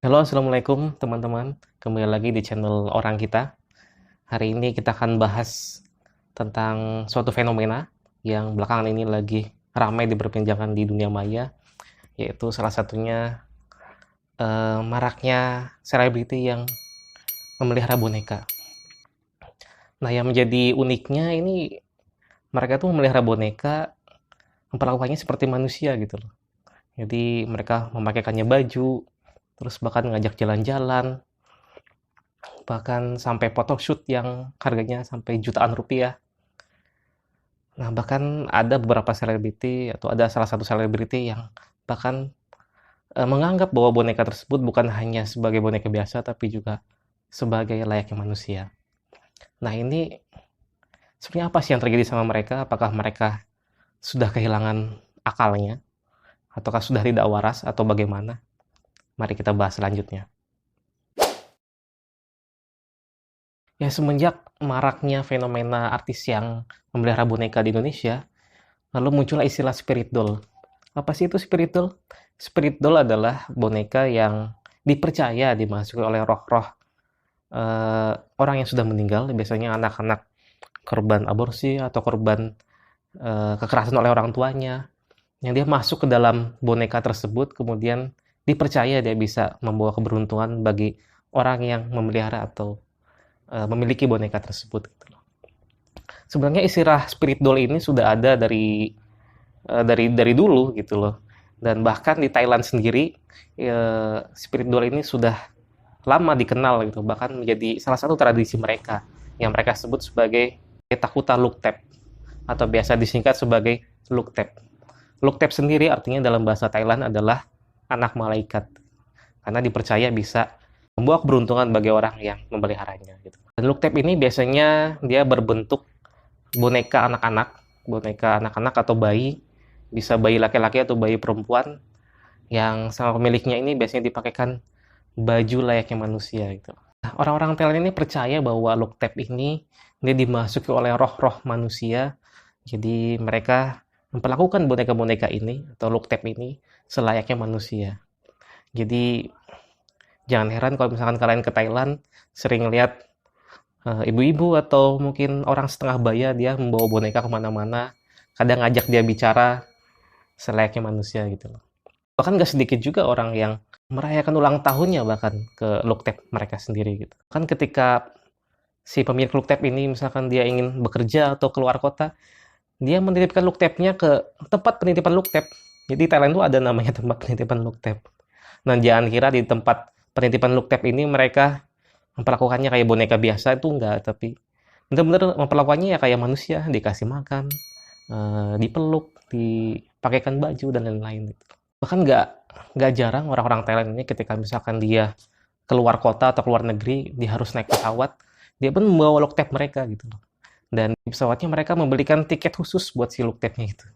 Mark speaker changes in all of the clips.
Speaker 1: Halo, assalamualaikum teman-teman. Kembali lagi di channel Orang Kita. Hari ini kita akan bahas tentang suatu fenomena yang belakangan ini lagi ramai diperbincangkan di dunia maya, yaitu salah satunya maraknya selebriti yang memelihara boneka. Nah, yang menjadi uniknya ini mereka tuh memelihara boneka, memperlakukannya seperti manusia gitu loh. Jadi mereka memakaikannya baju, terus bahkan ngajak jalan-jalan, bahkan sampai photoshoot yang harganya sampai jutaan rupiah. Nah, bahkan ada beberapa selebriti atau ada salah satu selebriti yang bahkan menganggap bahwa boneka tersebut bukan hanya sebagai boneka biasa, tapi juga sebagai layaknya manusia. Nah, ini sebenarnya apa sih yang terjadi sama mereka? Apakah mereka sudah kehilangan akalnya? Ataukah sudah tidak waras? Atau bagaimana? Mari kita bahas selanjutnya. Ya, semenjak maraknya fenomena artis yang memelihara boneka di Indonesia, lalu muncullah istilah spirit doll. Apa sih itu spirit doll? Spirit doll adalah boneka yang dipercaya dimasuki oleh roh-roh orang yang sudah meninggal, biasanya anak-anak korban aborsi atau korban kekerasan oleh orang tuanya, yang dia masuk ke dalam boneka tersebut, kemudian dipercaya dia bisa membawa keberuntungan bagi orang yang memelihara atau memiliki boneka tersebut. Gitu loh. Sebenarnya istilah spirit doll ini sudah ada dari dulu gitu loh. Dan bahkan di Thailand sendiri spirit doll ini sudah lama dikenal gitu, bahkan menjadi salah satu tradisi mereka yang mereka sebut sebagai Takuta Luktep atau biasa disingkat sebagai Luktep. Luktep sendiri artinya dalam bahasa Thailand adalah anak malaikat, karena dipercaya bisa membawa keberuntungan bagi orang yang memeliharanya. Gitu. Dan Luktep ini biasanya dia berbentuk boneka anak-anak atau bayi, bisa bayi laki-laki atau bayi perempuan, yang sama pemiliknya ini biasanya dipakaikan baju layaknya manusia gitu. Nah, orang-orang Thailand ini percaya bahwa Luktep ini dia dimasuki oleh roh-roh manusia, jadi mereka memperlakukan boneka-boneka ini atau Luktep ini selayaknya manusia. Jadi jangan heran kalau misalkan kalian ke Thailand sering lihat ibu-ibu atau mungkin orang setengah baya dia membawa boneka kemana-mana, kadang ngajak dia bicara selayaknya manusia gitu loh. Bahkan gak sedikit juga orang yang merayakan ulang tahunnya bahkan ke Luktep mereka sendiri gitu. Kan ketika si pemilik Luktep ini misalkan dia ingin bekerja atau keluar kota, dia menitipkan Luktepnya ke tempat penitipan Luktep. Jadi Thailand itu ada namanya tempat penitipan Luktep. Nah, jangan kira di tempat penitipan Luktep ini mereka memperlakukannya kayak boneka biasa, itu enggak, tapi benar-benar memperlakukannya ya kayak manusia, dikasih makan, dipeluk, dipakaikan baju dan lain-lain gitu. Bahkan nggak jarang orang-orang Thailand ini ketika misalkan dia keluar kota atau keluar negeri, dia harus naik pesawat, dia pun membawa Luktep mereka gitu loh. Dan di pesawatnya mereka membelikan tiket khusus buat si Luktepnya itu.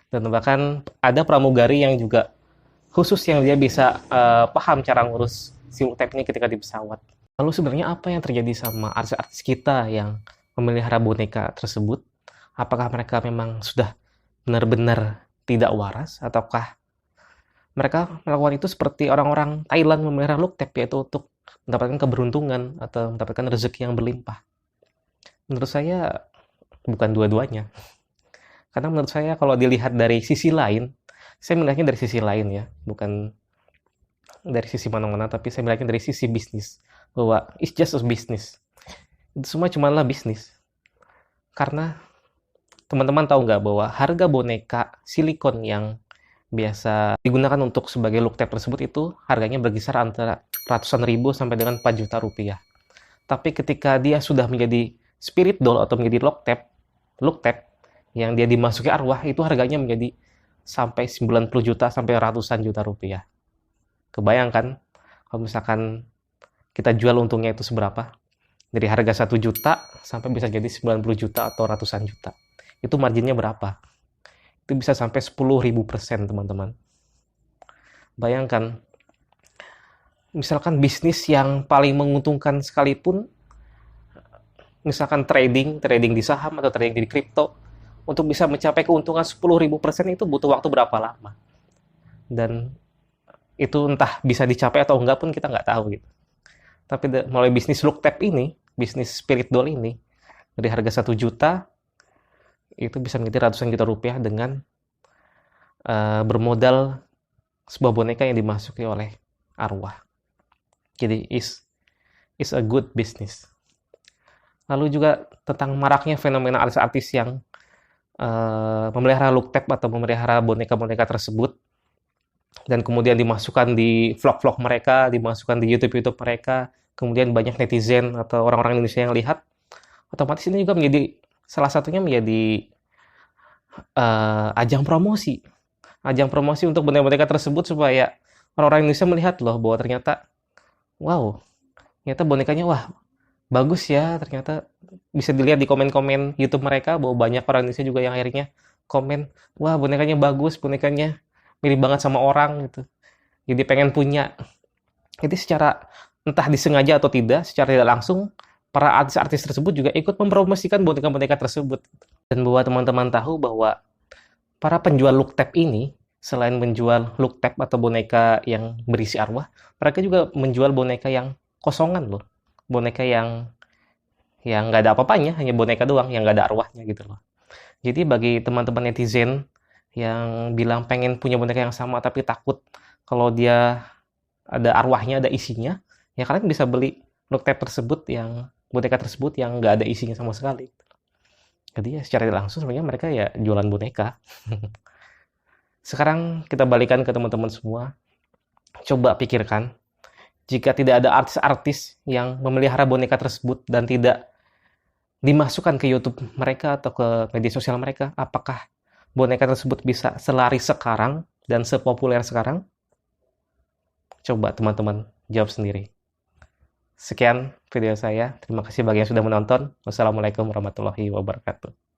Speaker 1: Dan bahkan ada pramugari yang juga khusus yang dia bisa paham cara ngurus si Luktep ini ketika di pesawat. Lalu sebenarnya apa yang terjadi sama artis-artis kita yang memelihara boneka tersebut? Apakah mereka memang sudah benar-benar tidak waras, ataukah mereka melakukan itu seperti orang-orang Thailand memelihara Luktep, yaitu untuk mendapatkan keberuntungan atau mendapatkan rezeki yang berlimpah? Menurut saya bukan dua-duanya. Karena menurut saya kalau dilihat dari sisi lain, saya melihatnya dari sisi lain ya, bukan dari sisi mana-mana, tapi saya melihatnya dari sisi bisnis. Bahwa it's just a business. Itu semua cumanlah bisnis. Karena teman-teman tahu nggak bahwa harga boneka silikon yang biasa digunakan untuk sebagai Luktep tersebut itu harganya berkisar antara ratusan ribu sampai dengan 4 juta rupiah. Tapi ketika dia sudah menjadi spirit doll atau menjadi Luktep yang dia dimasuki arwah, itu harganya menjadi sampai 90 juta sampai ratusan juta rupiah. Kebayangkan kalau misalkan kita jual untungnya itu seberapa? Dari harga 1 juta sampai bisa jadi 90 juta atau ratusan juta. Itu marginnya berapa? Itu bisa sampai 10.000%, teman-teman. Bayangkan, misalkan bisnis yang paling menguntungkan sekalipun, misalkan trading di saham atau trading di kripto, untuk bisa mencapai keuntungan 10.000% itu butuh waktu berapa lama? Dan itu entah bisa dicapai atau enggak pun kita nggak tahu gitu. Tapi melalui bisnis look tab ini, bisnis spirit doll ini, dari harga 1 juta, itu bisa menjadi ratusan juta rupiah dengan bermodal sebuah boneka yang dimasuki oleh arwah. Jadi is a good business. Lalu juga tentang maraknya fenomena artis-artis yang memelihara look tab atau memelihara boneka-boneka tersebut dan kemudian dimasukkan di vlog-vlog mereka, dimasukkan di YouTube mereka, kemudian banyak netizen atau orang-orang Indonesia yang lihat, otomatis ini juga menjadi salah satunya menjadi ajang promosi untuk boneka-boneka tersebut supaya orang-orang Indonesia melihat loh bahwa ternyata wow, ternyata bonekanya wah bagus ya, ternyata bisa dilihat di komen-komen YouTube mereka bahwa banyak orang Indonesia juga yang akhirnya komen, wah bonekanya bagus, bonekanya mirip banget sama orang gitu. Jadi pengen punya. Jadi secara entah disengaja atau tidak, secara tidak langsung para artis-artis tersebut juga ikut mempromosikan boneka-boneka tersebut. Dan buat teman-teman tahu bahwa para penjual look tab ini, selain menjual look tab atau boneka yang berisi arwah, mereka juga menjual boneka yang kosongan loh. Boneka yang nggak ada apa-apanya, hanya boneka doang, yang nggak ada arwahnya gitu loh. Jadi bagi teman-teman netizen yang bilang pengen punya boneka yang sama tapi takut kalau dia ada arwahnya, ada isinya, ya kalian bisa beli look tab tersebut yang boneka tersebut yang nggak ada isinya sama sekali. Jadi ya secara langsung sebenarnya mereka ya jualan boneka. Sekarang kita balikan ke teman-teman semua. Coba pikirkan, jika tidak ada artis-artis yang memelihara boneka tersebut dan tidak dimasukkan ke YouTube mereka atau ke media sosial mereka, apakah boneka tersebut bisa selaris sekarang dan sepopuler sekarang? Coba teman-teman jawab sendiri. Sekian video saya. Terima kasih bagi yang sudah menonton. Wassalamualaikum warahmatullahi wabarakatuh.